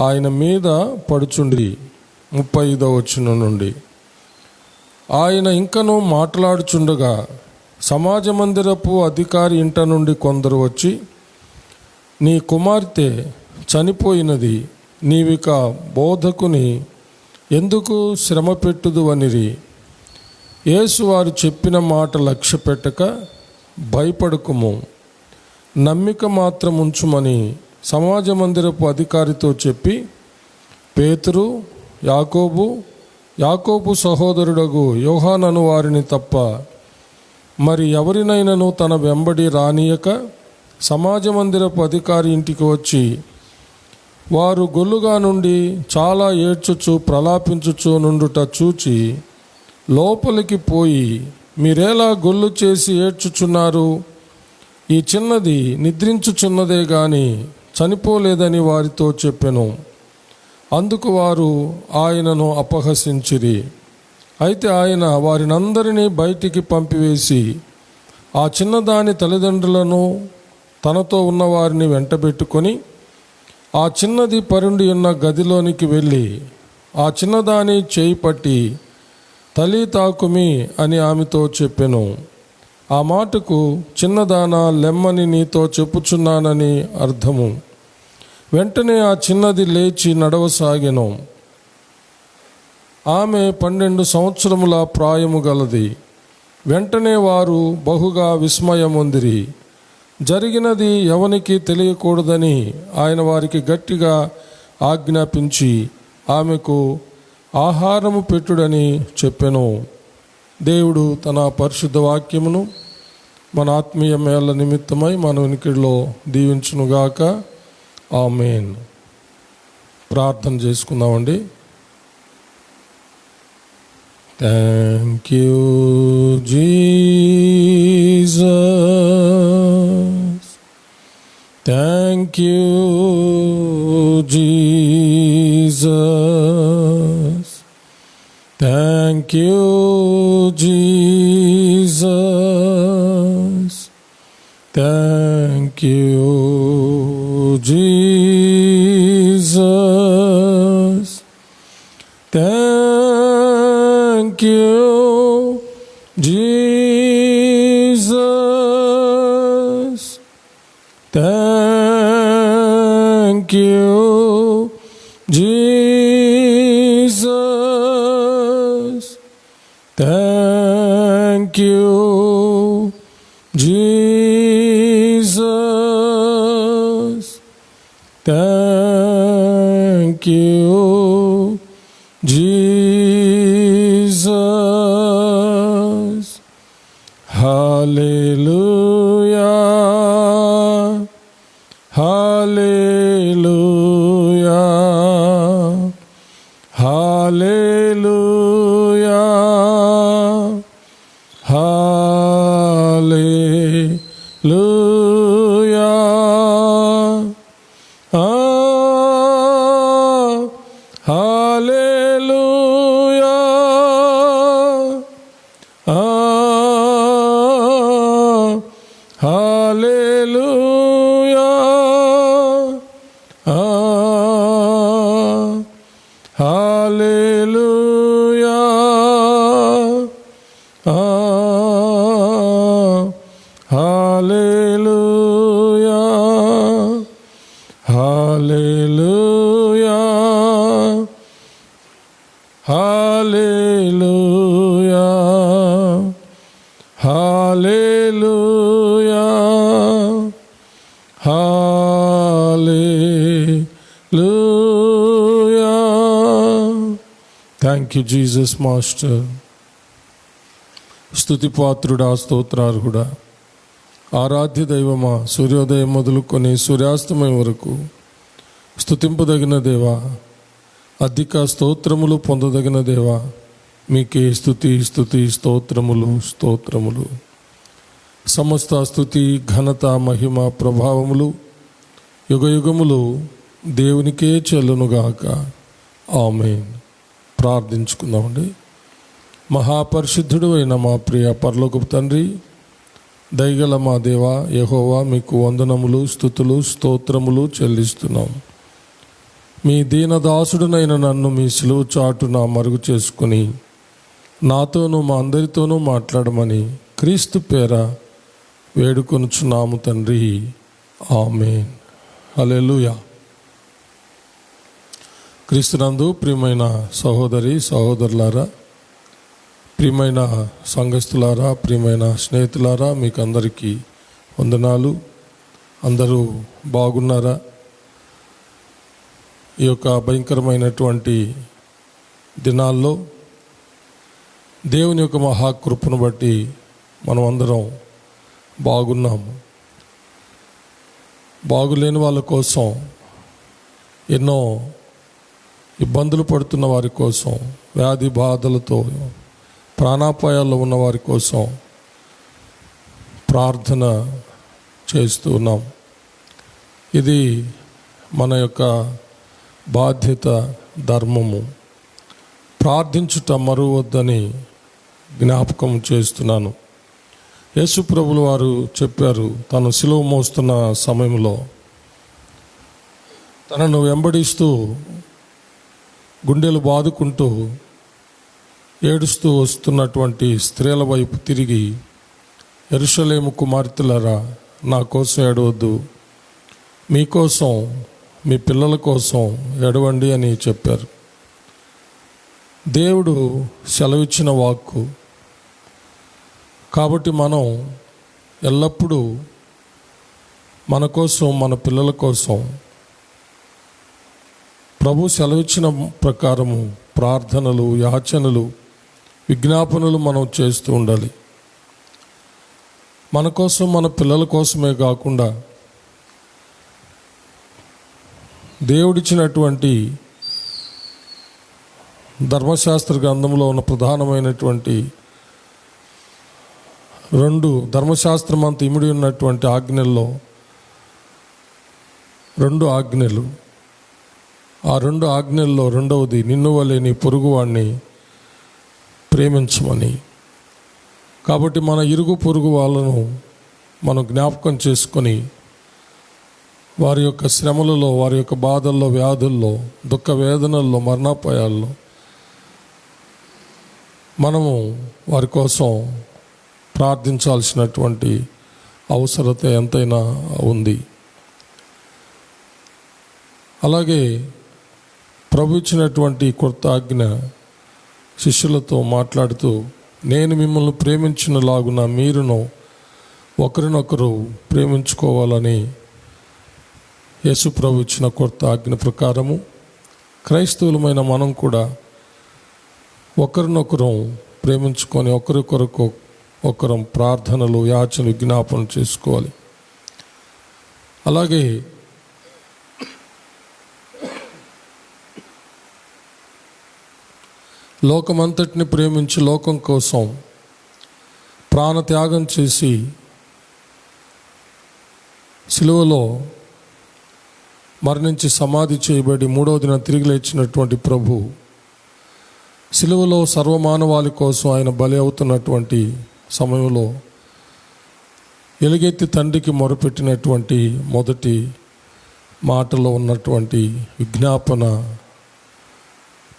ఆయన మీద పడుచుండి. 35వ వచనం నుండి. ఆయన ఇంకనూ మాట్లాడుచుండగా సమాజ మందిరపు అధికారి ఇంట నుండి కొందరు వచ్చి, నీ కుమార్తె చనిపోయినది, నీవిక బోధకుని ఎందుకు శ్రమ పెట్టుదు అనిరి. యేసు వారు చెప్పిన మాట లక్ష్య పెట్టక, భయపడకుము, నమ్మిక మాత్రం ఉంచుమని సమాజ మందిరపు అధికారితో చెప్పి, పేతురు, యాకోబు సహోదరుడగు యోహానను వారిని తప్ప మరి ఎవరినైనాను తన వెంబడి రానియక సమాజ మందిరపు అధికారి ఇంటికి వచ్చి, వారు గొల్లుగా నుండి చాలా ఏడ్చుచు ప్రలాపించుచు నుండుట చూచి లోపలికి పోయి, మీరేలా గొల్లు చేసి ఏడ్చుచున్నారు? ఈ చిన్నది నిద్రించుచున్నదే గాని చనిపోలేదని వారితో చెప్పెను. అందుకు వారు ఆయనను అపహసించిరి. అయితే ఆయన వారినందరినీ బయటికి పంపివేసి ఆ చిన్నదాని తల్లిదండ్రులను తనతో ఉన్నవారిని వెంటబెట్టుకొని ఆ చిన్నది పరుండి ఉన్న గదిలోనికి వెళ్ళి ఆ చిన్నదాని చేయి పట్టి, తల్లి తాకుమి అని ఆమెతో చెప్పెను. ఆ మాటకు చిన్నదానా లెమ్మని నీతో చెప్పుచున్నానని అర్థము. వెంటనే ఆ చిన్నది లేచి నడవసాగెను. ఆమె 12 సంవత్సరముల ప్రాయము గలది. వెంటనే వారు బహుగా విస్మయమొందిరి. జరిగినది ఎవనికి తెలియకూడదని ఆయన వారికి గట్టిగా ఆజ్ఞాపించి ఆమెకు ఆహారము పెట్టుడని చెప్పెను. దేవుడు తన పరిశుద్ధ వాక్యమును మన ఆత్మీయ మేళ నిమిత్తమై మన వినికిడిలో దీవించునుగాక. ఆమేన్. ప్రార్థన చేసుకుందామండి. Thank you Jesus, thank you Jesus, thank you Jesus, thank you Jesus, thank you Jesus, thank you Jesus, thank you Jesus, thank you Jesus. Hallelujah, hallelujah, hallelujah, hallelujah, hallelujah, hallelujah, hallelujah, hallelujah, hallelujah, hallelujah, hallelujah, hallelujah. Thank you Jesus master. స్తుతిపాత్రుడా, స్తోత్రార్హుడా, ఆరాధ్య దైవమా, సూర్యోదయం మొదలుకొని సూర్యాస్తమయం వరకు స్తుతింపదగిన దేవా, అధిక స్తోత్రములు పొందదగిన దేవా, మీకే స్తుతి స్తుతి స్తోత్రములు స్తోత్రములు. సమస్త స్తుతి ఘనత మహిమ ప్రభావములు యుగయుగములు దేవునికే చెల్లునుగాక. ఆమేన్. ప్రార్థించుకుందామండి. మహాపరిశుద్ధుడు అయిన మా ప్రియ పరలోకపు తండ్రి, దయగల మా దేవా యెహోవా, మీకు వందనములు స్తుతులు స్తోత్రములు చెల్లిస్తున్నాం. మీ దీనదాసుడునైన నన్ను మీ సిలువ చాటున మరుగు చేసుకుని నాతోనూ మా అందరితోనూ మాట్లాడమని క్రీస్తు పేర వేడుకొనుచున్నాము తండ్రి. ఆమేన్. హల్లెలూయా. క్రీస్తునందు ప్రియమైన సహోదరి సహోదరులారా, ప్రియమైన సంఘస్థులారా, ప్రియమైన స్నేహితులారా, మీకు అందరికీ వందనాలు. అందరూ బాగున్నారా? ఈ యొక్క భయంకరమైనటువంటి దినాల్లో దేవుని యొక్క మహాకృపను బట్టి మనం అందరం బాగున్నాము. బాగులేని వాళ్ళ కోసం, ఎన్నో ఇబ్బందులు పడుతున్న వారి కోసం, వ్యాధి బాధలతో ప్రాణాపాయాల్లో ఉన్న వారి కోసం ప్రార్థన చేస్తూ ఉన్నాం. ఇది మన యొక్క బాధ్యత, ధర్మము. ప్రార్థించుట మరువద్దని జ్ఞాపకం చేస్తున్నాను. యేసు ప్రభులు వారు చెప్పారు, తను సిలువ మోస్తున్న సమయంలో తనను వెంబడిస్తూ గుండెలు బాదుకుంటూ ఏడుస్తూ వస్తున్నటువంటి స్త్రీల వైపు తిరిగి, యెరూషలేము కుమార్తెలారా, నా కోసం ఏడవద్దు, మీకోసం, మీ పిల్లల కోసం ఏడవండి అని చెప్పారు. దేవుడు సెలవిచ్చిన వాక్కు కాబట్టి మనం ఎల్లప్పుడూ మన కోసం, మన పిల్లల కోసం ప్రభు సెలవిచ్చిన ప్రకారము ప్రార్థనలు, యాచనలు, విజ్ఞాపనలు మనం చేస్తూ ఉండాలి. మన కోసం, మన పిల్లల కోసమే కాకుండా దేవుడిచ్చినటువంటి ధర్మశాస్త్ర గ్రంథంలో ఉన్న ప్రధానమైనటువంటి 2 ధర్మశాస్త్రం అంత ఇమిడి ఉన్నటువంటి ఆజ్ఞల్లో 2 ఆజ్ఞలు. ఆ 2 ఆజ్ఞల్లో రెండవది నిన్ను వలె నీ పొరుగువాడిని ప్రేమించమని. కాబట్టి మన ఇరుగు పొరుగు వాళ్ళను మనం జ్ఞాపకం చేసుకొని వారి యొక్క శ్రమలలో, వారి యొక్క బాధల్లో, వ్యాధుల్లో, దుఃఖ వేదనల్లో, మరణాపాయాల్లో మనము వారి కోసం ప్రార్థించాల్సినటువంటి అవసరత ఎంతైనా ఉంది. అలాగే ప్రభు ఇచ్చినటువంటి కొత్త ఆజ్ఞ శిష్యులతో మాట్లాడుతూ, నేను మిమ్మల్ని ప్రేమించినలాగున మీరును ఒకరినొకరు ప్రేమించుకోవాలని యేసు ప్రభు ఇచ్చిన కొత్త ఆజ్ఞ ప్రకారము క్రైస్తవులమైన మనం కూడా ఒకరినొకరు ప్రేమించుకొని ఒకరికొరకు ఒకరం ప్రార్థనలు, యాచన, విజ్ఞాపన చేసుకోవాలి. అలాగే లోకమంతటిని ప్రేమించి లోకం కోసం ప్రాణత్యాగం చేసి సిలువలో మరణించి సమాధి చేయబడి 3వ దినం తిరిగి లేచినటువంటి ప్రభు సిలువలో సర్వమానవాళి కోసం ఆయన బలి అవుతున్నటువంటి సమయంలో ఎలుగెత్తి తండ్రికి మొరపెట్టినటువంటి మొదటి మాటలో ఉన్నటువంటి విజ్ఞాపన,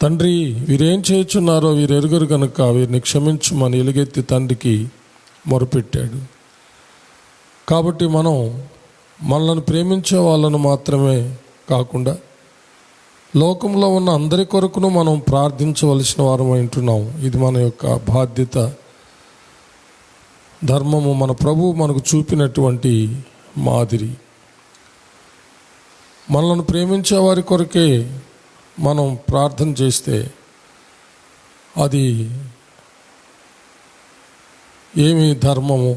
తండ్రి వీరేం చేయుచున్నారో వీరు ఎరుగరు గనుక వీరిని క్షమించుమని ఎలుగెత్తి తండ్రికి మొరపెట్టాడు. కాబట్టి మనం మనల్ని ప్రేమించే వాళ్ళను మాత్రమే కాకుండా లోకంలో ఉన్న అందరి కొరకును మనం ప్రార్థించవలసిన వారమై ఉంటున్నాం. ఇది మన యొక్క బాధ్యత, ధర్మము. మన ప్రభువు మనకు చూపినటువంటి మాదిరి. మనల్ని ప్రేమించే వారి కొరకే మనం ప్రార్థన చేస్తే అది ఏమి ధర్మము?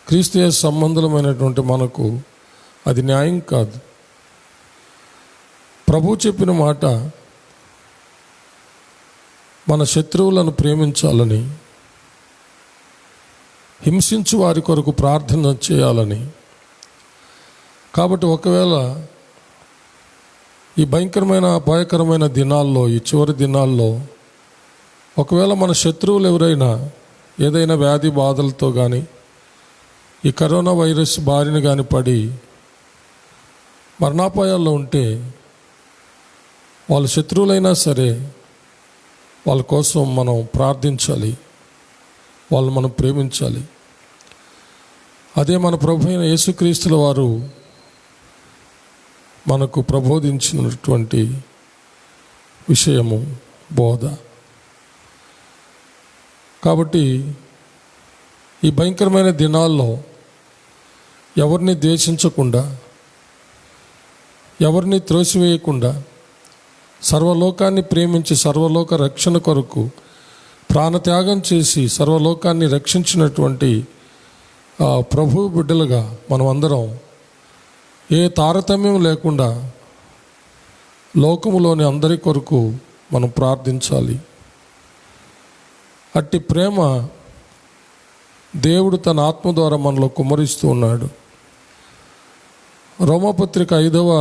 క్రీస్తు యేసు సంబంధమైనటువంటి మనకు అది న్యాయం కాదు. ప్రభు చెప్పిన మాట మన శత్రువులను ప్రేమించాలని, హింసించు వారి కొరకు ప్రార్థన చేయాలని. కాబట్టి ఒకవేళ ఈ భయంకరమైన అపాయకరమైన దినాల్లో, ఈ చివరి దినాల్లో ఒకవేళ మన శత్రువులు ఎవరైనా ఏదైనా వ్యాధి బాధలతో కానీ, ఈ కరోనా వైరస్ బారిన కానీ పడి మరణాపాయాల్లో ఉంటే వాళ్ళ శత్రువులైనా సరే వాళ్ళ కోసం మనం ప్రార్థించాలి, వాళ్ళు మనం ప్రేమించాలి. అదే మన ప్రభు అయిన యేసుక్రీస్తుల వారు మనకు ప్రబోధించినటువంటి విషయము, బోధ. కాబట్టి ఈ భయంకరమైన దినాల్లో ఎవరిని ద్వేషించకుండా, ఎవరిని త్రోసివేయకుండా, సర్వలోకాన్ని ప్రేమించి సర్వలోక రక్షణ కొరకు ప్రాణత్యాగం చేసి సర్వలోకాన్ని రక్షించినటువంటి ప్రభు బిడ్డలుగా మనం అందరం ఏ తారతమ్యం లేకుండా లోకములోని అందరి కొరకు మనం ప్రార్థించాలి. అట్టి ప్రేమ దేవుడు తన ఆత్మ ద్వారా మనలో కుమ్మరిస్తూ ఉన్నాడు. రోమాపత్రిక 5వ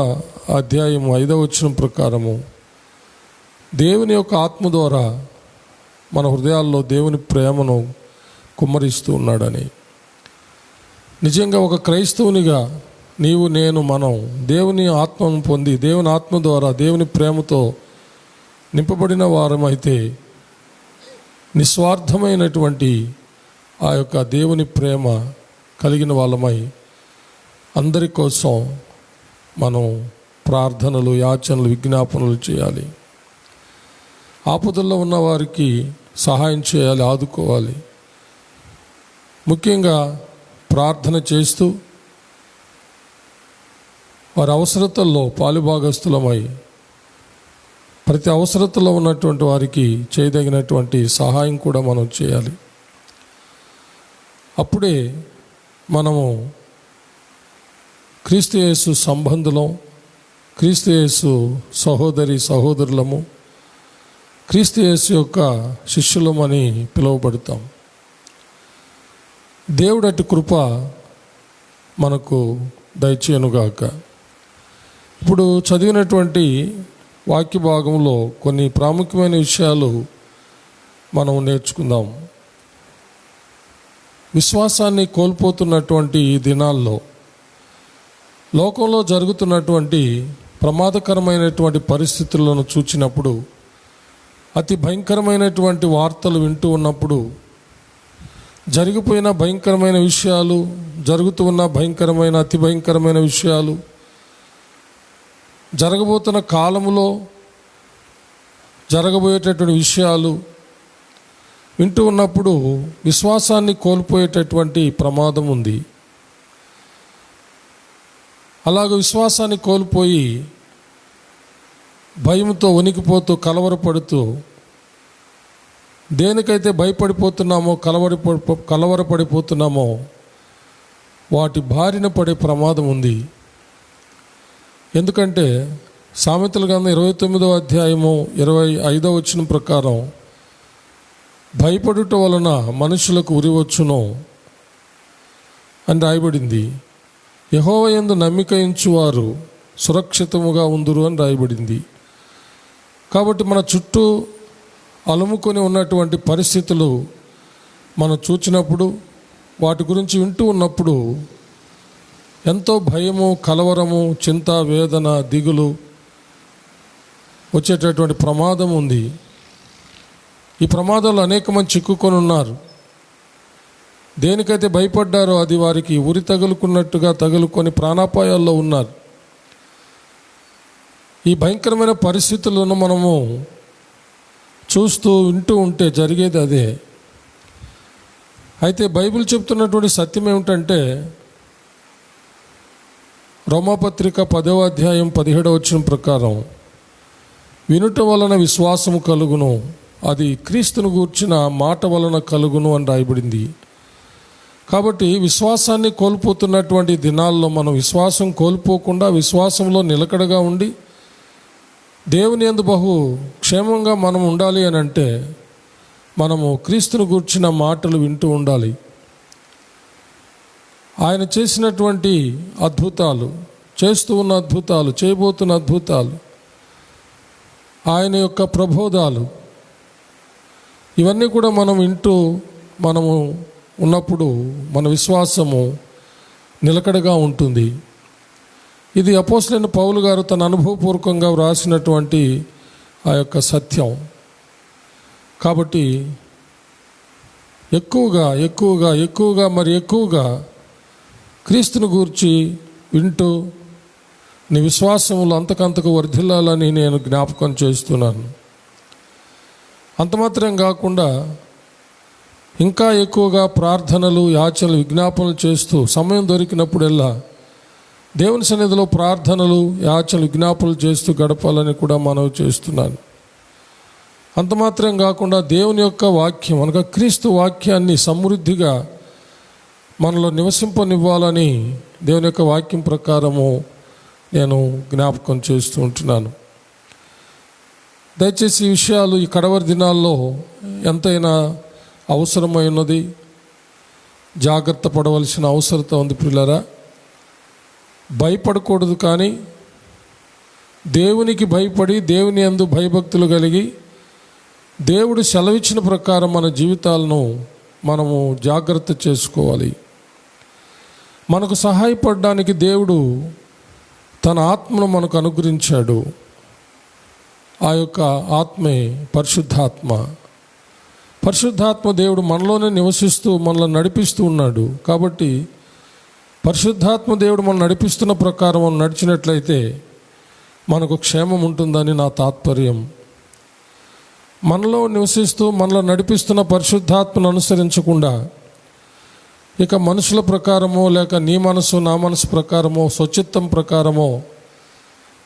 అధ్యాయము 5వ వచనం ప్రకారము దేవుని యొక్క ఆత్మ ద్వారా మన హృదయాల్లో దేవుని ప్రేమను కుమ్మరిస్తూ ఉన్నాడని. నిజంగా ఒక క్రైస్తవునిగా నీవు, నేను, మనం దేవుని ఆత్మను పొంది దేవుని ఆత్మ ద్వారా దేవుని ప్రేమతో నింపబడిన వారమైతే నిస్వార్థమైనటువంటి ఆ యొక్క దేవుని ప్రేమ కలిగిన వాళ్ళమై అందరి కోసం మనం ప్రార్థనలు, యాచనలు, విజ్ఞాపనలు చేయాలి. ఆపదల్లో ఉన్న వారికి సహాయం చేయాలి, ఆదుకోవాలి. ముఖ్యంగా ప్రార్థన చేస్తూ వారి అవసరతల్లో పాలుభాగస్తులమై ప్రతి అవసరతలో ఉన్నటువంటి వారికి చేయదగినటువంటి సహాయం కూడా మనం చేయాలి. అప్పుడే మనము క్రీస్తు యేసు సంబంధులం, క్రీస్తు యేసు సహోదరి సహోదరులము, క్రీస్తు యేసు యొక్క శిష్యులమని పిలువబడతాం. దేవుడు అట్టి కృప మనకు దయచేయనుగాక. ఇప్పుడు చదివినటువంటి వాక్య భాగంలో కొన్ని ప్రాముఖ్యమైన విషయాలు మనం నేర్చుకుందాం. విశ్వాసాన్ని కోల్పోతున్నటువంటి ఈ దినాల్లో లోకంలో జరుగుతున్నటువంటి ప్రమాదకరమైనటువంటి పరిస్థితులను చూచినప్పుడు, అతి భయంకరమైనటువంటి వార్తలు వింటూ ఉన్నప్పుడు, జరిగిపోయిన భయంకరమైన విషయాలు, జరుగుతూ ఉన్న భయంకరమైన అతి భయంకరమైన విషయాలు, జరగబోతున్న కాలంలో జరగబోయేటటువంటి విషయాలు వింటూ ఉన్నప్పుడు విశ్వాసాన్ని కోల్పోయేటటువంటి ప్రమాదం ఉంది. అలాగే విశ్వాసాన్ని కోల్పోయి భయంతో వణికిపోతూ కలవరపడుతూ దేనికైతే భయపడిపోతున్నామో కలవరపడిపోతున్నామో వాటి బారిన పడే ప్రమాదం ఉంది. ఎందుకంటే సామెతల గ్రంథం 29వ అధ్యాయము 25వ వచనం ప్రకారం భయపడుట వలన మనుషులకు ఉరివచ్చును అని రాయబడింది. యెహోవా యందు నమ్మిక ఉంచువారు సురక్షితముగా ఉందురు అని రాయబడింది. కాబట్టి మన చుట్టూ అలుముకొని ఉన్నటువంటి పరిస్థితులు మనం చూచినప్పుడు, వాటి గురించి వింటూ ఉన్నప్పుడు ఎంతో భయము, కలవరము, చింత, వేదన, దిగులు వచ్చేటటువంటి ప్రమాదం ఉంది. ఈ ప్రమాదాలు అనేక మంది చిక్కుకొని ఉన్నారు. దేనికైతే భయపడ్డారో అది వారికి ఉరి తగులుకున్నట్టుగా తగులుకొని ప్రాణాపాయాల్లో ఉన్నారు. ఈ భయంకరమైన పరిస్థితులను మనము చూస్తూ వింటూ ఉంటే జరిగేది అదే. అయితే బైబిల్ చెప్తున్నటువంటి సత్యం ఏమిటంటే, రోమాపత్రిక 10వ అధ్యాయం 17వ వచనం ప్రకారం వినుట వలన విశ్వాసము కలుగును, అది క్రీస్తును గూర్చిన మాట వలన కలుగును అని రాయబడింది. కాబట్టి విశ్వాసాన్ని కోల్పోతున్నటువంటి దినాల్లో మనం విశ్వాసం కోల్పోకుండా విశ్వాసంలో నిలకడగా ఉండి దేవుని యందు బహు క్షేమంగా మనం ఉండాలి అని అంటే మనము క్రీస్తును గూర్చిన మాటలు వింటూ ఉండాలి. ఆయన చేసినటువంటి అద్భుతాలు, చేస్తూ ఉన్న అద్భుతాలు, చేయబోతున్న అద్భుతాలు, ఆయన యొక్క ప్రబోధాలు, ఇవన్నీ కూడా మనం వింటూ మనము ఉన్నప్పుడు మన విశ్వాసము నిలకడగా ఉంటుంది. ఇది అపోస్తలుడైన పౌలు గారు తన అనుభవపూర్వకంగా వ్రాసినటువంటి ఆ యొక్క సత్యం. కాబట్టి ఎక్కువగా క్రీస్తుని గూర్చి వింటూ నీ విశ్వాసములు అంతకంతకు వర్ధిల్లాలని నేను జ్ఞాపకం చేస్తున్నాను. అంత మాత్రం కాకుండా ఇంకా ఎక్కువగా ప్రార్థనలు, యాచనలు, విజ్ఞాపనలు చేస్తూ సమయం దొరికినప్పుడల్లా దేవుని సన్నిధిలో ప్రార్థనలు, యాచనలు, విజ్ఞాపనలు చేస్తూ గడపాలని కూడా మనవి చేస్తున్నాను. అంత మాత్రం కాకుండా దేవుని యొక్క వాక్యం అనగా క్రీస్తు వాక్యాన్ని సమృద్ధిగా మనలో నివసింపనివ్వాలని దేవుని యొక్క వాక్యం ప్రకారము నేను జ్ఞాపకం చేస్తూ ఉంటున్నాను. దయచేసి ఈ విషయాలు ఈ కడవరి దినాల్లో ఎంతైనా అవసరమై ఉన్నది, జాగ్రత్త పడవలసిన అవసరత ఉంది. పిల్లరా, భయపడకూడదు, కానీ దేవునికి భయపడి దేవుని యందు భయభక్తులు కలిగి దేవుడు సెలవిచ్చిన ప్రకారం మన జీవితాలను మనము జాగ్రత్త చేసుకోవాలి. మనకు సహాయపడడానికి దేవుడు తన ఆత్మను మనకు అనుగ్రహించాడు. ఆ యొక్క ఆత్మే పరిశుద్ధాత్మ దేవుడు మనలోనే నివసిస్తూ మనల్ని నడిపిస్తూ ఉన్నాడు. కాబట్టి పరిశుద్ధాత్మ దేవుడు మనం నడిపిస్తున్న ప్రకారం మనం నడిచినట్లయితే మనకు క్షేమం ఉంటుందని నా తాత్పర్యం. మనలో నివసిస్తూ మనలో నడిపిస్తున్న పరిశుద్ధాత్మను అనుసరించకుండా ఇక మనుషుల ప్రకారమో, లేక నీ మనసు నా మనసు ప్రకారమో, స్వచిత్తం ప్రకారమో,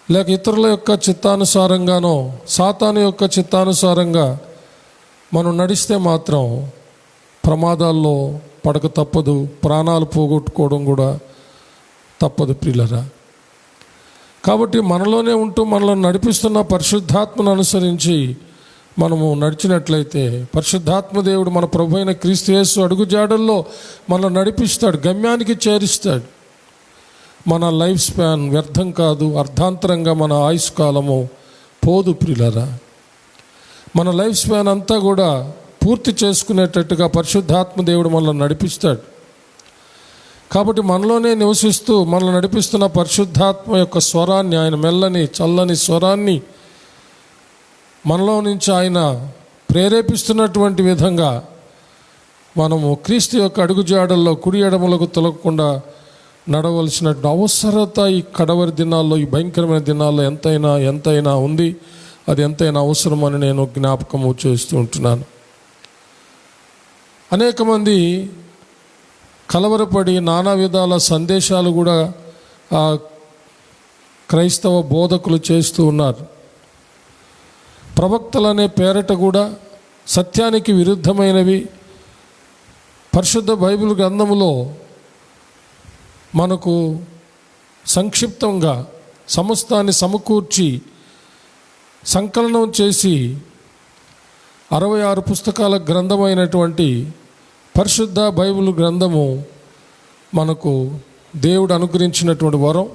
లేక ఇతరుల యొక్క చిత్తానుసారంగానో, సాతాను యొక్క చిత్తానుసారంగా మనం నడిస్తే మాత్రం ప్రమాదాల్లో పడక తప్పదు, ప్రాణాలు పోగొట్టుకోవడం కూడా తప్పదు ప్రియులరా. కాబట్టి మనలోనే ఉంటూ మనల్ని నడిపిస్తున్న పరిశుద్ధాత్మను అనుసరించి మనము నడిచినట్లయితే పరిశుద్ధాత్మ దేవుడు మన ప్రభు అయిన క్రీస్తు యేసు అడుగుజాడల్లో మనల్ని నడిపిస్తాడు, గమ్యానికి చేరుస్తాడు. మన లైఫ్ స్పాన్ వ్యర్థం కాదు, అర్ధాంతరంగా మన ఆయుష్ కాలము పోదు ప్రియులరా. మన లైఫ్ స్పాన్ అంతా కూడా పూర్తి చేసుకునేటట్టుగా పరిశుద్ధాత్మ దేవుడు మనల్ని నడిపిస్తాడు. కాబట్టి మనలోనే నివసిస్తూ మనల్ని నడిపిస్తున్న పరిశుద్ధాత్మ యొక్క స్వరాన్ని, ఆయన మెల్లని చల్లని స్వరాన్ని మనలో నుంచి ఆయన ప్రేరేపిస్తున్నటువంటి విధంగా మనము క్రీస్తు యొక్క అడుగుజాడల్లో కుడి ఎడమలకు తొలగకుండా నడవలసిన అవసరత ఈ కడవరి దినాల్లో, ఈ భయంకరమైన దినాల్లో ఎంతైనా ఉంది. అది ఎంతైనా అవసరమని నేను జ్ఞాపకము చేస్తూ ఉంటున్నాను. అనేక మంది కలవరపడి నానా విధాల సందేశాలు కూడా క్రైస్తవ బోధకులు చేస్తూ ఉన్నారు. ప్రవక్తలనే పేరట కూడా సత్యానికి విరుద్ధమైనవి పరిశుద్ధ బైబిల్ గ్రంథములో మనకు సంక్షిప్తంగా సమస్తాన్ని సమకూర్చి సంకలనం చేసి 66 పుస్తకాల గ్రంథమైనటువంటి పరిశుద్ధ బైబిల్ గ్రంథము మనకు దేవుడు అనుగ్రహించినటువంటి వరం.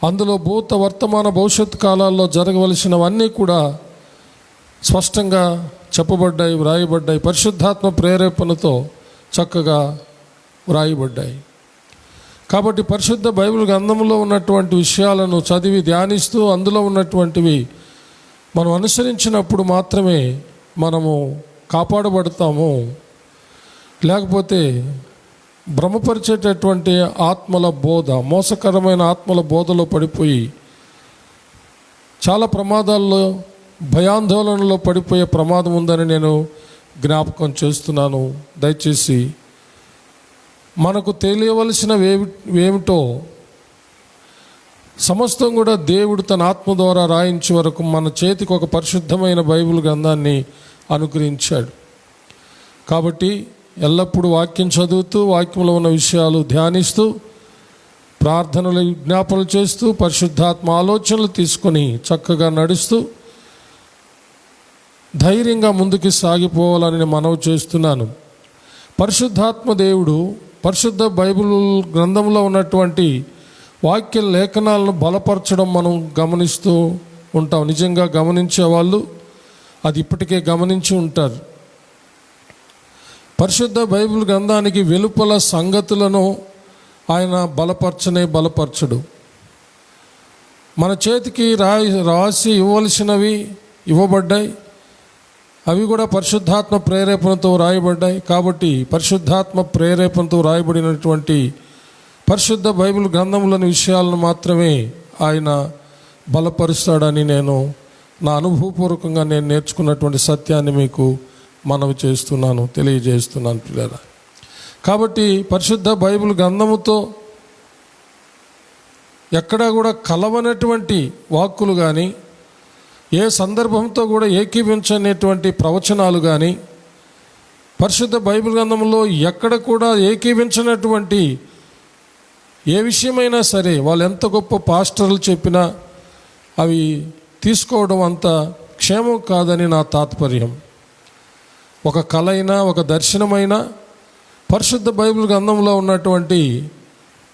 అందులో భూత వర్తమాన భవిష్యత్ కాలాల్లో జరగవలసినవన్నీ కూడా స్పష్టంగా చెప్పబడ్డాయి, వ్రాయబడ్డాయి. పరిశుద్ధాత్మ ప్రేరేపణతో చక్కగా వ్రాయబడ్డాయి. కాబట్టి పరిశుద్ధ బైబిల్ గ్రంథంలో ఉన్నటువంటి విషయాలను చదివి ధ్యానిస్తూ అందులో ఉన్నటువంటివి మనం అనుసరించినప్పుడు మాత్రమే మనము కాపాడబడతాము. లేకపోతే భ్రమపరిచేటటువంటి ఆత్మల బోధ, మోసకరమైన ఆత్మల బోధలో పడిపోయి చాలా ప్రమాదాల్లో, భయాందోళనలో పడిపోయే ప్రమాదం ఉందని నేను జ్ఞాపకం చేస్తున్నాను. దయచేసి మనకు తెలియవలసినవి ఏమిటో సమస్తం కూడా దేవుడు తన ఆత్మ ద్వారా రాయించే వరకు మన చేతికి ఒక పరిశుద్ధమైన బైబిల్ గ్రంథాన్ని అనుగ్రహించాడు. కాబట్టి ఎల్లప్పుడూ వాక్యం చదువుతూ, వాక్యంలో ఉన్న విషయాలు ధ్యానిస్తూ, ప్రార్థనలు, విజ్ఞాపనలు చేస్తూ, పరిశుద్ధాత్మ ఆలోచనలు తీసుకొని చక్కగా నడుస్తూ ధైర్యంగా ముందుకు సాగిపోవాలని మనవి చేస్తున్నాను. పరిశుద్ధాత్మ దేవుడు పరిశుద్ధ బైబిల్ గ్రంథంలో ఉన్నటువంటి వాక్య లేఖనాలను బలపరచడం మనం గమనిస్తూ ఉంటాం. నిజంగా గమనించే వాళ్ళు అది ఇప్పటికే గమనించి ఉంటారు. పరిశుద్ధ బైబిల్ గ్రంథానికి వెలుపల సంగతులను ఆయన బలపరచడు. మన చేతికి రాసి ఇవ్వవలసినవి ఇవ్వబడ్డాయి. అవి కూడా పరిశుద్ధాత్మ ప్రేరేపణతో రాయబడ్డాయి. కాబట్టి పరిశుద్ధాత్మ ప్రేరేపణతో రాయబడినటువంటి పరిశుద్ధ బైబిల్ గ్రంథంలోని విషయాలను మాత్రమే ఆయన బలపరుస్తాడని నేను నా అనుభవపూర్వకంగా నేను నేర్చుకున్నటువంటి సత్యాన్ని మీకు మనవి చేస్తున్నాను, తెలియజేస్తున్నాను పిల్లరా. కాబట్టి పరిశుద్ధ బైబిల్ గ్రంథముతో ఎక్కడా కూడా కలవనటువంటి వాక్కులు కానీ, ఏ సందర్భంతో కూడా ఏకీవించనేటువంటి ప్రవచనాలు కానీ, పరిశుద్ధ బైబిల్ గ్రంథంలో ఎక్కడ కూడా ఏకీవించినటువంటి ఏ విషయమైనా సరే వాళ్ళు ఎంత గొప్ప పాస్టర్లు చెప్పినా అవి తీసుకోవడం అంత క్షేమం కాదని నా తాత్పర్యం. ఒక కళ అయినా, ఒక దర్శనమైనా పరిశుద్ధ బైబిల్ గ్రంథంలో ఉన్నటువంటి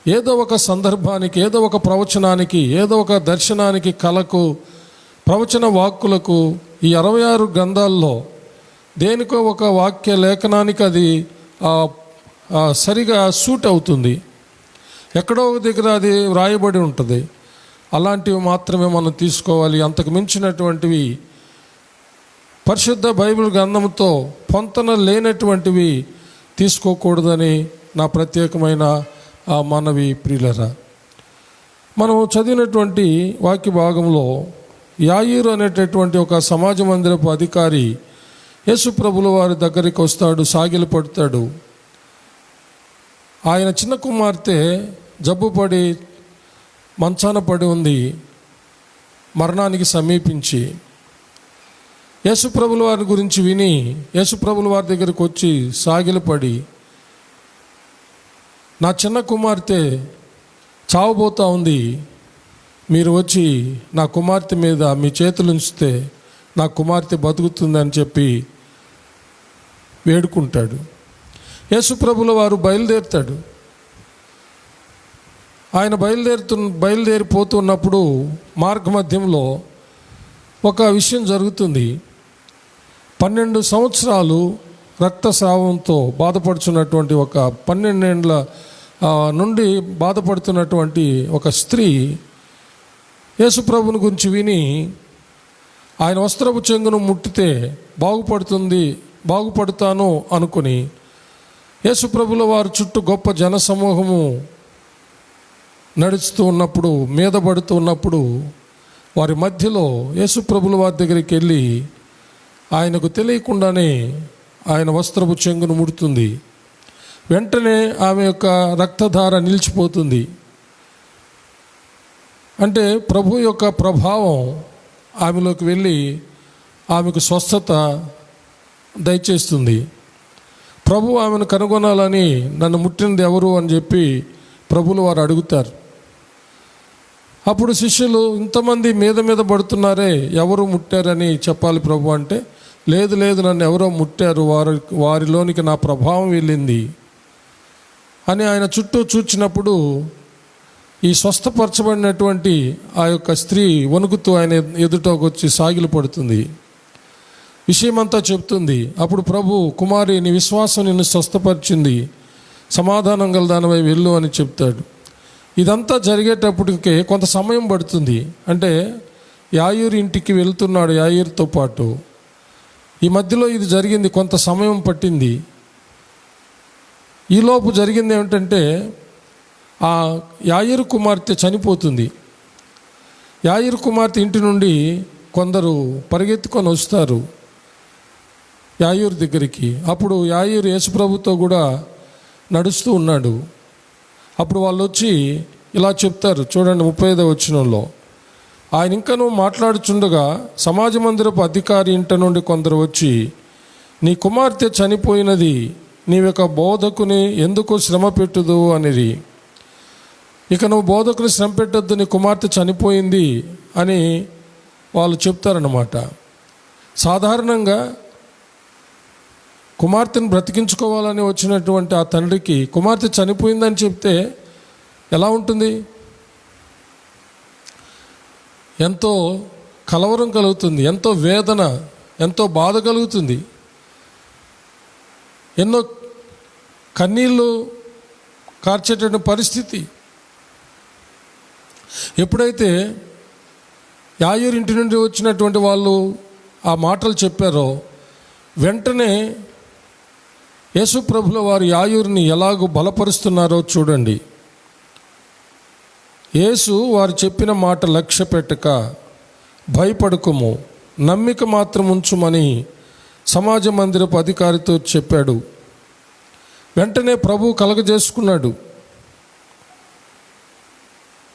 ఏదో ఒక సందర్భానికి, ఏదో ఒక ప్రవచనానికి, ఏదో ఒక దర్శనానికి, కళకు, ప్రవచన వాక్కులకు ఈ 66 గ్రంథాల్లో దేనికో ఒక వాక్య లేఖనానికి అది సరిగా సూట్ అవుతుంది. ఎక్కడో ఒక దగ్గర అది వ్రాయబడి ఉంటుంది. అలాంటివి మాత్రమే మనం తీసుకోవాలి. అంతకు మించినటువంటివి పరిశుద్ధ బైబిల్ గ్రంథంతో పొంతన లేనటువంటివి తీసుకోకూడదని నా ప్రత్యేకమైన మనవి ప్రియులరా. మనం చదివినటువంటి వాక్య భాగంలో యాయీరు అనేటటువంటి ఒక సమాజ మందిరపు అధికారి యేసు ప్రభుల వారి దగ్గరికి వస్తాడు, సాగిలపడతాడు. ఆయన చిన్న కుమార్తె జబ్బుపడి మంచాన పడి ఉంది, మరణానికి సమీపించి. యేసు ప్రభుల వారి గురించి విని యేసు ప్రభుల వారి దగ్గరికి వచ్చి సాగిలపడి, నా చిన్న కుమార్తె చావబోతూ ఉంది, మీరు వచ్చి నా కుమార్తె మీద మీ చేతులు ఉంచితే నా కుమార్తె బతుకుతుందని చెప్పి వేడుకుంటాడు. యేసు ప్రభుల వారు బయలుదేరుతాడు. ఆయన బయలుదేరిపోతున్నప్పుడు మార్గ మధ్యంలో ఒక విషయం జరుగుతుంది. 12 సంవత్సరాలు రక్తస్రావంతో బాధపడుతున్నటువంటి ఒక 12 ఏండ్ల నుండి బాధపడుతున్నటువంటి ఒక స్త్రీ యేసుప్రభుని గురించి విని ఆయన వస్త్రపు చెంగును ముట్టితే బాగుపడతాను అనుకుని యేసుప్రభుల వారి చుట్టూ గొప్ప జనసమూహము నడుస్తూ ఉన్నప్పుడు, మీద పడుతూ ఉన్నప్పుడు వారి మధ్యలో యేసుప్రభుల వారి దగ్గరికి వెళ్ళి ఆయనకు తెలియకుండానే ఆయన వస్త్రపు చెంగును ముడుతుంది. వెంటనే ఆమె యొక్క రక్తధార నిలిచిపోతుంది. అంటే ప్రభు యొక్క ప్రభావం ఆమెలోకి వెళ్ళి ఆమెకు స్వస్థత దయచేస్తుంది. ప్రభు ఆమెను కనుగొనాలని, నన్ను ముట్టినది ఎవరు అని చెప్పి ప్రభువులు వారు అడుగుతారు. అప్పుడు శిష్యులు, ఇంతమంది మీద పడుతున్నారే, ఎవరు ముట్టారని చెప్పాలి ప్రభు అంటే, లేదు నన్ను ఎవరో ముట్టారు, వారిలోనికి నా ప్రభావం వెళ్ళింది అని ఆయన చుట్టూ చూచినప్పుడు ఈ స్వస్థపరచబడినటువంటి ఆ యొక్క స్త్రీ వణుకుతూ ఆయన ఎదుటకు వచ్చి సాగిలు పడుతుంది, విషయమంతా చెప్తుంది. అప్పుడు ప్రభు, కుమారి, నీ విశ్వాసం నిన్ను స్వస్థపరిచింది, సమాధానం గలదానివై వెళ్ళు అని చెప్తాడు. ఇదంతా జరిగేటప్పటికే కొంత సమయం పడుతుంది. అంటే యాయూరు ఇంటికి వెళ్తున్నాడు యాయూరుతో పాటు. ఈ మధ్యలో ఇది జరిగింది, కొంత సమయం పట్టింది. ఈలోపు జరిగింది ఏమిటంటే, ఆ యాయూరు కుమార్తె చనిపోతుంది. యాయూరు కుమార్తె ఇంటి నుండి కొందరు పరిగెత్తుకొని వస్తారు యాయూరు దగ్గరికి. అప్పుడు యాయూరు యేసుప్రభుతో కూడా నడుస్తూ ఉన్నాడు. అప్పుడు వాళ్ళు వచ్చి ఇలా చెప్తారు, చూడండి 35వ వచనంలో, ఆయన ఇంకనూ మాట్లాడుచుండగా సమాజ మందిరపు అధికారి ఇంట నుండి కొందరు వచ్చి, నీ కుమార్తె చనిపోయినది, నీవొక బోధకుని ఎందుకు శ్రమ పెట్టుదు అనేది. ఇక నువ్వు బోధకుని శ్రమ పెట్టద్దు, నీ కుమార్తె చనిపోయింది అని వాళ్ళు చెప్తారన్నమాట. సాధారణంగా కుమార్తెను బ్రతికించుకోవాలని వచ్చినటువంటి ఆ తండ్రికి కుమార్తె చనిపోయిందని చెప్తే ఎలా ఉంటుంది? ఎంతో కలవరం కలుగుతుంది, ఎంతో వేదన, ఎంతో బాధ కలుగుతుంది, ఎన్నో కన్నీళ్ళు కార్చేటటువంటి పరిస్థితి. ఎప్పుడైతే యాయీరు ఇంటి నుండి వచ్చినటువంటి వాళ్ళు ఆ మాటలు చెప్పారో వెంటనే యేసు ప్రభుల వారు యాయీరుని ఎలాగో బలపరుస్తున్నారో చూడండి. యేసు వారు చెప్పిన మాట లక్ష్య పెట్టక భయపడకుము, నమ్మిక మాత్రం ఉంచుమని సమాజ మందిరపు అధికారితో చెప్పాడు. వెంటనే ప్రభు కలగజేసుకున్నాడు.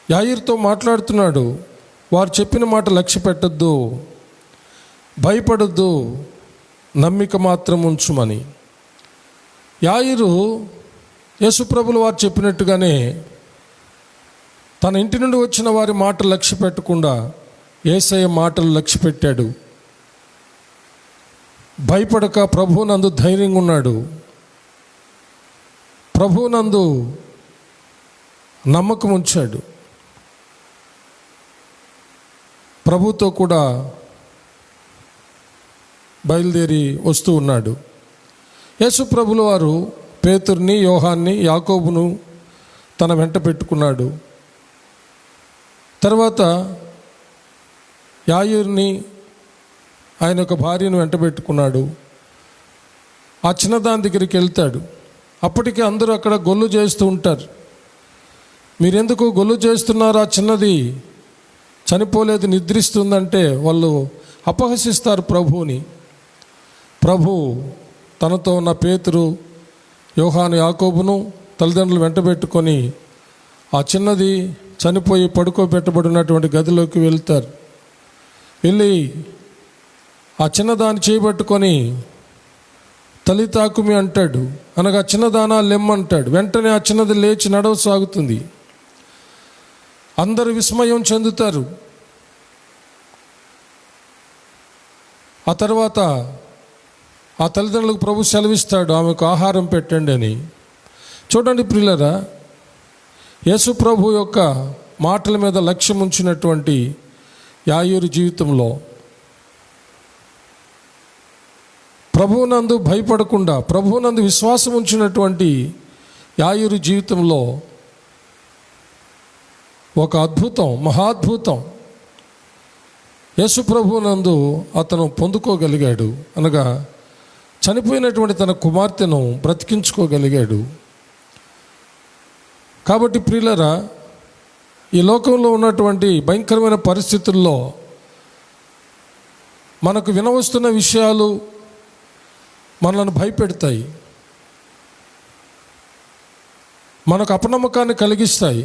యాయీరుతో మాట్లాడుతున్నాడు. వారు చెప్పిన మాట లక్ష్య పెట్టద్దు, భయపడద్దు, నమ్మిక మాత్రం ఉంచుమని. యాయీరు యేసుప్రభులు వారు చెప్పినట్టుగానే తన ఇంటి నుండి వచ్చిన వారి మాటలు లక్ష్య పెట్టకుండా యేసయ్య మాటలు లక్ష్య పెట్టాడు. భయపడక ప్రభువునందు ధైర్యంగా ఉన్నాడు. ప్రభువునందు నమ్మకం ఉంచాడు. ప్రభుతో కూడా బయలుదేరి వస్తూ ఉన్నాడు. యేసు ప్రభుల వారు పేతురుని, యోహాన్ని, యాకోబును తన వెంట పెట్టుకున్నాడు. తర్వాత యాయీరుని, ఆయన యొక్క భార్యను వెంట పెట్టుకున్నాడు. ఆ చిన్నదాని దగ్గరికి వెళ్తాడు. అప్పటికే అందరూ అక్కడ గొల్లు చేస్తూ ఉంటారు. మీరెందుకు గొల్లు చేస్తున్నారు? ఆ చిన్నది చనిపోలేదు, నిద్రిస్తుందంటే వాళ్ళు అపహసిస్తారు ప్రభువుని. ప్రభు తనతో ఉన్న పేతురు, యోహాను, యాకోబును తల్లిదండ్రులు వెంట పెట్టుకొని ఆ చిన్నది చనిపోయి పడుకోబెట్టబడినటువంటి గదిలోకి వెళ్తారు. వెళ్ళి ఆ చిన్నదాన్ని చేయబట్టుకొని తలితాకుమి అంటాడు, అనగా చిన్నదానా లెమ్మంటాడు. వెంటనే ఆ చిన్నది లేచి నడవసాగుతుంది. అందరూ విస్మయం చెందుతారు. ఆ తర్వాత ఆ తల్లిదండ్రులకు ప్రభు సెలవిస్తాడు, ఆమెకు ఆహారం పెట్టండి అని. చూడండి ప్రియులారా, యేసు ప్రభు యొక్క మాటల మీద లక్ష్యం ఉంచినటువంటి యాయీరు జీవితంలో ప్రభువునందు భయపడకుండా ప్రభువునందు విశ్వాసం ఉంచినటువంటి యాయీరు జీవితంలో ఒక అద్భుతం, మహాద్భుతం యేసు ప్రభువునందు అతను పొందుకోగలిగాడు. అనగా చనిపోయినటువంటి తన కుమార్తెను బ్రతికించుకోగలిగాడు. కాబట్టి ప్రియులరా, ఈ లోకంలో ఉన్నటువంటి భయంకరమైన పరిస్థితుల్లో మనకు వినవస్తున్న విషయాలు మనల్ని భయపెడతాయి, మనకు అపనమ్మకాన్ని కలిగిస్తాయి.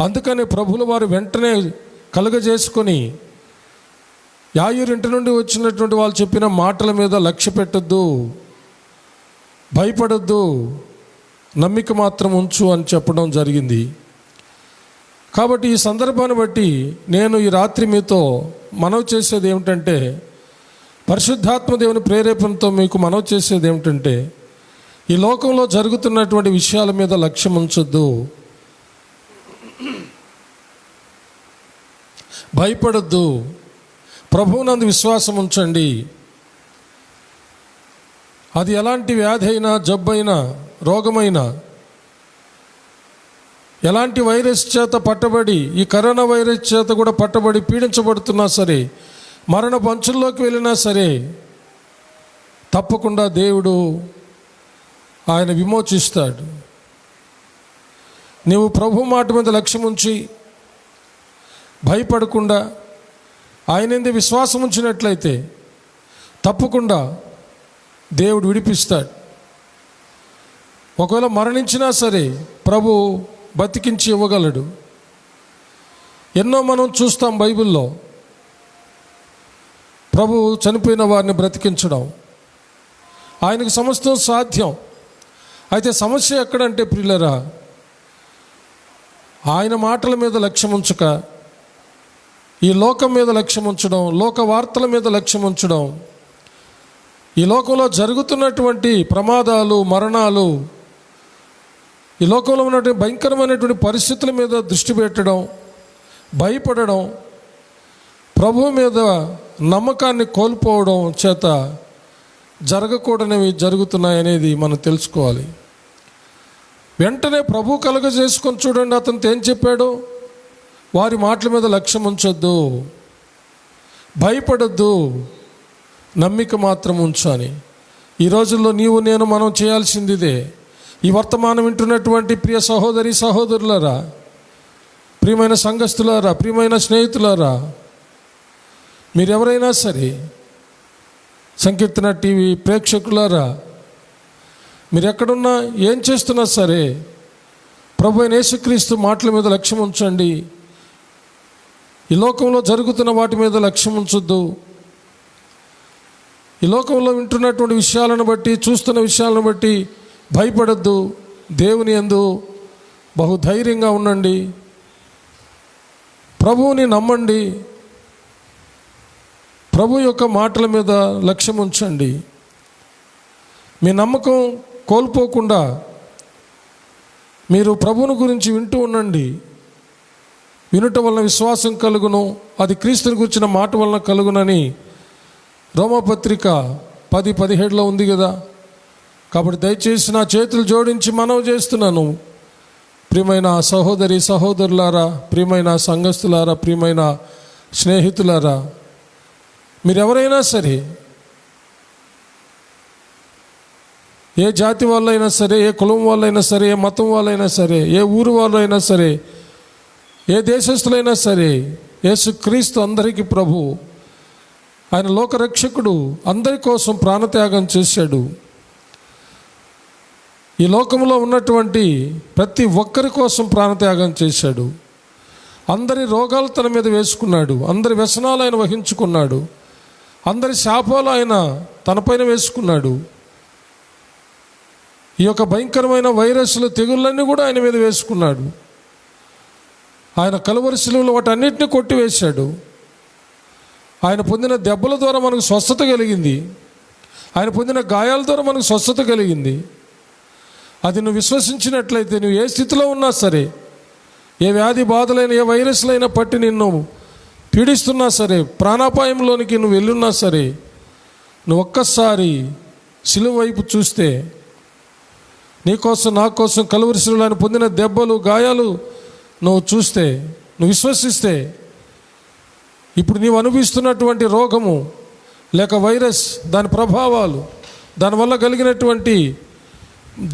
అందుకని ప్రభువుల వారు వెంటనే కలుగజేసుకొని యాయీరు ఇంటి నుండి వచ్చినటువంటి వాళ్ళు చెప్పిన మాటల మీద లక్ష్య పెట్టద్దు, భయపడద్దు, నమ్మిక మాత్రం ఉంచు అని చెప్పడం జరిగింది. కాబట్టి ఈ సందర్భాన్ని బట్టి నేను ఈ రాత్రి మీతో మనవి చేసేది ఏమిటంటే, పరిశుద్ధాత్మ దేవుని ప్రేరేపణతో మీకు మనవి చేసేది ఏమిటంటే, ఈ లోకంలో జరుగుతున్నటువంటి విషయాల మీద లక్ష్యం ఉంచొద్దు, భయపడద్దు, ప్రభువునందు విశ్వాసం ఉంచండి. అది ఎలాంటి వ్యాధి అయినా, జబ్బైనా, రోగమైనా, ఎలాంటి వైరస్ చేత పట్టబడి, ఈ కరోనా వైరస్ చేత కూడా పట్టబడి పీడించబడుతున్నా సరే, మరణ పంచుల్లోకి వెళ్ళినా సరే, తప్పకుండా దేవుడు ఆయన విమోచిస్తాడు. నీవు ప్రభు మాట మీద లక్ష్యం ఉంచి భయపడకుండా ఆయన ఎందు విశ్వాసం ఉంచినట్లయితే తప్పకుండా దేవుడు విడిపిస్తాడు. ఒకవేళ మరణించినా సరే ప్రభు బతికించి ఇవ్వగలడు. ఎన్నో మనం చూస్తాం బైబిల్లో, ప్రభు చనిపోయిన వారిని బ్రతికించడం, ఆయనకు సమస్తం సాధ్యం. అయితే సమస్య ఎక్కడంటే ప్రియులరా, ఆయన మాటల మీద లక్ష్యం ఉంచక ఈ లోకం మీద లక్ష్యం ఉంచడం, లోక వార్తల మీద లక్ష్యం ఉంచడం, ఈ లోకంలో జరుగుతున్నటువంటి ప్రమాదాలు, మరణాలు, ఈ లోకంలో ఉన్నటువంటి భయంకరమైనటువంటి పరిస్థితుల మీద దృష్టి పెట్టడం, భయపడడం, ప్రభు మీద నమ్మకాన్ని కోల్పోవడం చేత జరగకూడనివి జరుగుతున్నాయనేది మనం తెలుసుకోవాలి. వెంటనే ప్రభు కలుగజేసుకొని చూడండి, అతనితో ఏం చెప్పాడు? వారి మాటల మీద లక్ష్యం ఉంచొద్దు, భయపడొద్దు, నమ్మిక మాత్రం ఉంచాలి. ఈ రోజుల్లో నీవు నేను మనం చేయాల్సింది ఇదే. ఈ వర్తమానం వింటున్నటువంటి ప్రియ సహోదరి సహోదరులారా, ప్రియమైన సంఘస్థులారా, ప్రియమైన స్నేహితులారా, మీరెవరైనా సరే, సంకీర్తన టీవీ ప్రేక్షకులారా, మీరు ఎక్కడున్నా ఏం చేస్తున్నా సరే ప్రభు అయిన యేసుక్రీస్తు మాటల మీద లక్ష్యం ఉంచండి. ఈ లోకంలో జరుగుతున్న వాటి మీద లక్ష్యం ఉంచొద్దు. ఈ లోకంలో వింటున్నటువంటి విషయాలను బట్టి, చూస్తున్న విషయాలను బట్టి భయపడద్దు. దేవుని యందు బహుధైర్యంగా ఉండండి. ప్రభువుని నమ్మండి. ప్రభు యొక్క మాటల మీద లక్ష్యం ఉంచండి. మీ నమ్మకం కోల్పోకుండా మీరు ప్రభువుని గురించి వింటూ ఉండండి. వినుట వలన విశ్వాసం కలుగును, అది క్రీస్తుని గురించిన మాట వలన కలుగునని రోమాపత్రిక 10:17 ఉంది కదా. కాబట్టి దయచేసి నా చేతులు జోడించి మనవి చేస్తున్నాను, ప్రియమైన సహోదరి సహోదరులారా, ప్రియమైన సంఘస్థులారా, ప్రియమైన స్నేహితులారా, మీరెవరైనా సరే, ఏ జాతి వాళ్ళైనా సరే, ఏ కులం వాళ్ళైనా సరే, ఏ మతం వాళ్ళైనా సరే, ఏ ఊరు వాళ్ళైనా సరే, ఏ దేశస్తులైనా సరే, యేసుక్రీస్తు అందరికీ ప్రభు. ఆయన లోకరక్షకుడు, అందరి కోసం ప్రాణత్యాగం చేశాడు. ఈ లోకంలో ఉన్నటువంటి ప్రతి ఒక్కరి కోసం ప్రాణత్యాగం చేశాడు. అందరి రోగాలు తన మీద వేసుకున్నాడు, అందరి వ్యసనాలు ఆయన వహించుకున్నాడు, అందరి శాపాలు ఆయన తనపైన వేసుకున్నాడు. ఈ యొక్క భయంకరమైన వైరస్లు, తెగుళ్ళన్నీ కూడా ఆయన మీద వేసుకున్నాడు. ఆయన కలువరి శిలువలో వాటన్నిటిని కొట్టివేశాడు. ఆయన పొందిన దెబ్బల ద్వారా మనకు స్వస్థత కలిగింది. ఆయన పొందిన గాయాల ద్వారా మనకు స్వస్థత కలిగింది. అది నువ్వు విశ్వసించినట్లయితే, నువ్వు ఏ స్థితిలో ఉన్నా సరే, ఏ వ్యాధి బాధలైన, ఏ వైరస్లైనా పట్టి నిన్ను పీడిస్తున్నా సరే, ప్రాణాపాయంలోనికి నువ్వు వెళ్ళున్నా సరే, నువ్వు ఒక్కసారి శిలువ వైపు చూస్తే, నీకోసం నా కోసం కలువరి శిలువలో ఆయన పొందిన దెబ్బలు, గాయాలు నువ్వు చూస్తే, నువ్వు విశ్వసిస్తే, ఇప్పుడు నీవు అనుభవిస్తున్నటువంటి రోగము లేక వైరస్, దాని ప్రభావాలు, దానివల్ల కలిగినటువంటి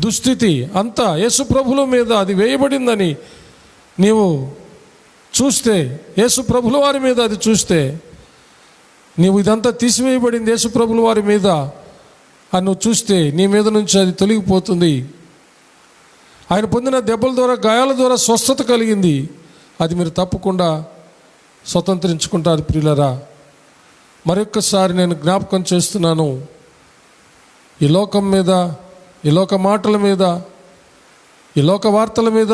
దుస్థితి అంతా యేసు ప్రభుల మీద అది వేయబడిందని నీవు చూస్తే, యేసు ప్రభుల వారి మీద అది చూస్తే, నీవు ఇదంతా తీసివేయబడింది యేసు ప్రభుల వారి మీద అని నువ్వు చూస్తే, నీ మీద నుంచి అది తొలగిపోతుంది. ఆయన పొందిన దెబ్బల ద్వారా, గాయాల ద్వారా స్వస్థత కలిగింది. అది మీరు తప్పకుండా స్వతంత్రించుకుంటారు. ప్రియులరా, మరొక్కసారి నేను జ్ఞాపకం చేస్తున్నాను, ఈ లోకం మీద, ఈ లోక మాటల మీద, ఈ లోక వార్తల మీద,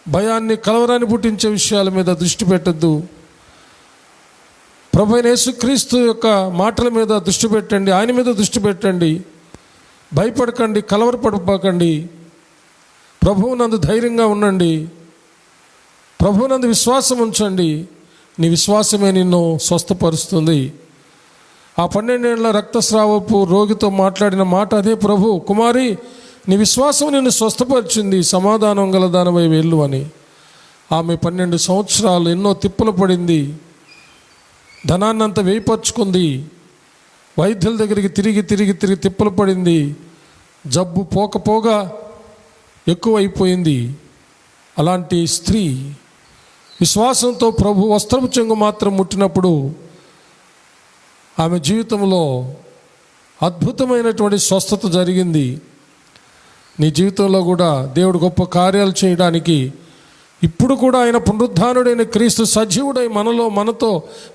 భయాన్ని, కలవరాన్ని పుట్టించే విషయాల మీద దృష్టి పెట్టద్దు. ప్రభువైన యేసుక్రీస్తు యొక్క మాటల మీద దృష్టి పెట్టండి. ఆయన మీద దృష్టి పెట్టండి. భయపడకండి, కలవరపడకండి. ప్రభువునందు ధైర్యంగా ఉండండి. ప్రభువునందు విశ్వాసం ఉంచండి. నీ విశ్వాసమే నిన్ను స్వస్థపరుస్తుంది. ఆ 12 ఏళ్ల రక్తస్రావపు రోగితో మాట్లాడిన మాట అదే. ప్రభు, కుమారి, నీ విశ్వాసం నిన్ను స్వస్థపరిచింది, సమాధానం గల దానివై వెళ్ళు అని. ఆమె 12 సంవత్సరాలు ఎన్నో తిప్పలు పడింది, ధనాన్నంతా వేయపరుచుకుంది, వైద్యుల దగ్గరికి తిరిగి తిరిగి తిరిగి తిప్పలు పడింది, జబ్బు పోకపోగా ఎక్కువైపోయింది. అలాంటి స్త్రీ విశ్వాసంతో ప్రభు వస్త్రపు చెంగు మాత్రం ముట్టినప్పుడు ఆమె జీవితంలో అద్భుతమైనటువంటి స్వస్థత జరిగింది. నీ జీవితంలో కూడా దేవుడు గొప్ప కార్యాలు చేయడానికి ఇప్పుడు కూడా ఆయన పునరుద్ధానుడైన క్రీస్తు సజీవుడై మనలో, మనతో,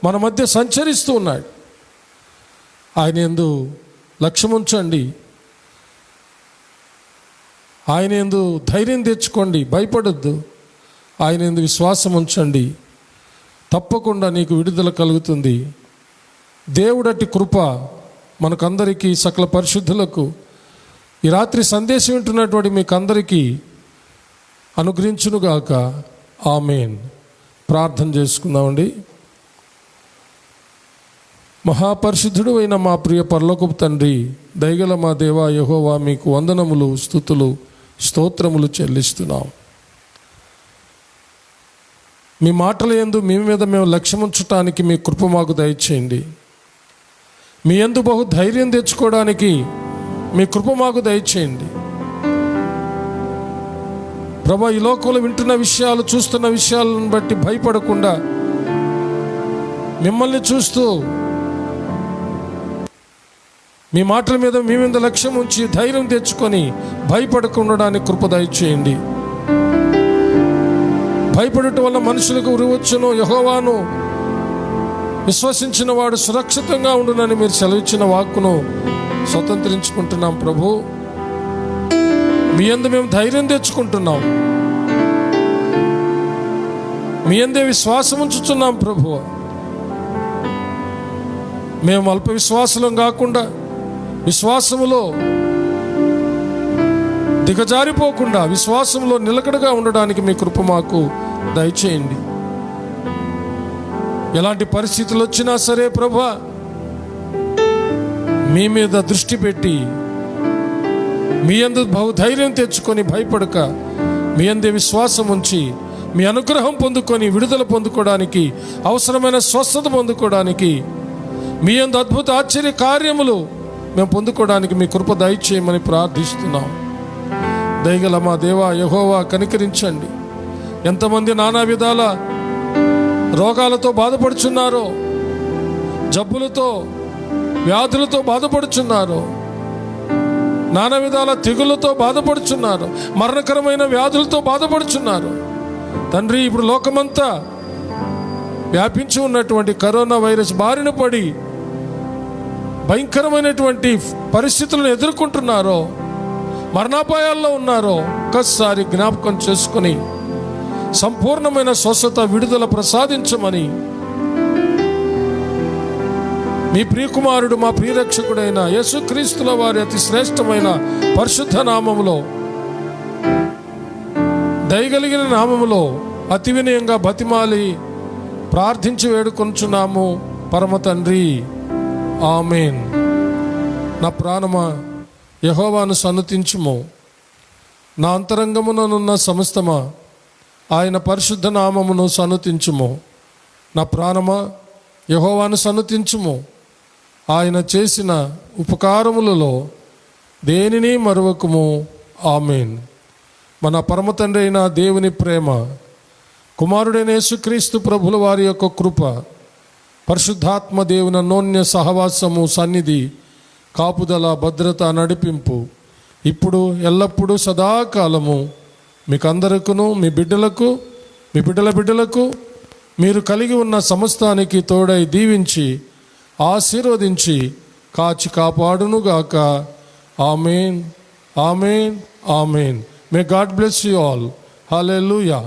మన మధ్య సంచరిస్తూ ఉన్నాడు. ఆయన యందు లక్ష్యం ఉంచండి. ఆయన యందు ధైర్యం తెచ్చుకోండి, భయపడొద్దు. ఆయన యందు విశ్వాసం ఉంచండి. తప్పకుండా నీకు విడుదల కలుగుతుంది. దేవుడటి కృప మనకందరికీ, సకల పరిశుద్ధులకు, ఈ రాత్రి సందేశం వింటున్నటువంటి మీకు అందరికీ అనుగ్రహించునుగాక. ఆమేన్. ప్రార్థన చేసుకుందామండి. మహాపరిశుద్ధుడు అయిన మా ప్రియ పరలోకపు తండ్రి, దయగల మా దేవా యెహోవా, మీకు వందనములు, స్తుతులు, స్తోత్రములు చెల్లిస్తున్నాం. మీ మాటల యందు మీ మీద మేము లక్ష్యం ఉంచటానికి మీ కృప మాకు దయచేయండి. మీ యందు బహు ధైర్యం తెచ్చుకోవడానికి మీ కృప మాకు దయచేయండి. ప్రభా, ఈ లోకంలో వింటున్న విషయాలు, చూస్తున్న విషయాలను బట్టి భయపడకుండా మిమ్మల్ని చూస్తూ మీ మాటల మీద మీ మీద లక్ష్యం ఉంచి ధైర్యం తెచ్చుకొని భయపడకుండా కృప దయచేయండి. భయపడటం వల్ల మనుషులకు ఉరివచ్చును, యెహోవాను విశ్వసించిన వాడు సురక్షితంగా ఉండునని మీరు సెలవిచ్చిన వాక్కును స్వతంత్రించుకుంటున్నాం ప్రభు. మీ యందు మేము ధైర్యం తెచ్చుకుంటున్నాం, మీ యందే విశ్వాసం ఉంచుతున్నాం ప్రభు. మేము అల్ప విశ్వాసులం కాకుండా విశ్వాసములో దిగజారిపోకుండా విశ్వాసంలో నిలకడగా ఉండడానికి మీ కృప మాకు దయచేయండి. ఎలాంటి పరిస్థితులు వచ్చినా సరే ప్రభా, మీ మీద దృష్టి పెట్టి మీ యందు బహుధైర్యం తెచ్చుకొని భయపడక మీ యందే విశ్వాసం ఉంచి మీ అనుగ్రహం పొందుకొని విడుదల పొందుకోవడానికి, అవసరమైన స్వస్థత పొందుకోవడానికి, మీ యందు అద్భుత ఆశ్చర్య కార్యములు మేము పొందుకోవడానికి మీ కృప దయచేయమని ప్రార్థిస్తున్నాం. దయగల మా దేవా యెహోవా, కనికరించండి. ఎంతమంది నానా విధాల రోగాలతో బాధపడుచున్నారో, జబ్బులతో వ్యాధులతో బాధపడుచున్నారో, నానా విధాల తెగులతో బాధపడుచున్నారు, మరణకరమైన వ్యాధులతో బాధపడుచున్నారు తండ్రి. ఇప్పుడు లోకమంతా వ్యాపించి ఉన్నటువంటి కరోనా వైరస్ బారిన పడి భయంకరమైనటువంటి పరిస్థితులను ఎదుర్కొంటున్నారో, మరణాపాయాల్లో ఉన్నారో ఒక్కసారి జ్ఞాపకం చేసుకుని సంపూర్ణమైన స్వస్థత, విడుదల ప్రసాదించమని మీ ప్రియకుమారుడు, మా ప్రియరక్షకుడైన యేసుక్రీస్తుల వారి అతి శ్రేష్టమైన పరిశుద్ధ నామములో, దయగలిగిన నామములో అతి వినయంగా బతిమాలి ప్రార్థించి వేడుకొంచున్నాము పరమ తండ్రి, ఆమేన్. నా ప్రాణమా యెహోవాను సన్నుతించుము, నా అంతరంగముననున్న సమస్తమా ఆయన పరిశుద్ధ నామమును సన్నుతించుము. నా ప్రాణమా యెహోవాను సన్నుతించుము, ఆయన చేసిన ఉపకారములలో దేనిని మరువకుము. ఆమేన్. మన పరమ తండ్రి అయిన దేవుని ప్రేమ, కుమారుడైన యేసుక్రీస్తు ప్రభుల వారి యొక్క కృప, పరిశుద్ధాత్మ దేవుని అన్యోన్య సహవాసము, సన్నిధి, కాపుదల, భద్రత, నడిపింపు ఇప్పుడు ఎల్లప్పుడూ సదాకాలము మీకందరికీ, మీ బిడ్డలకు, మీ బిడ్డల బిడ్డలకు, మీరు కలిగి ఉన్న సమస్తానికి తోడై దీవించి ఆశీర్వదించి కాచి కాపాడునుగాక. Amen, amen, amen. May God bless you all. Hallelujah.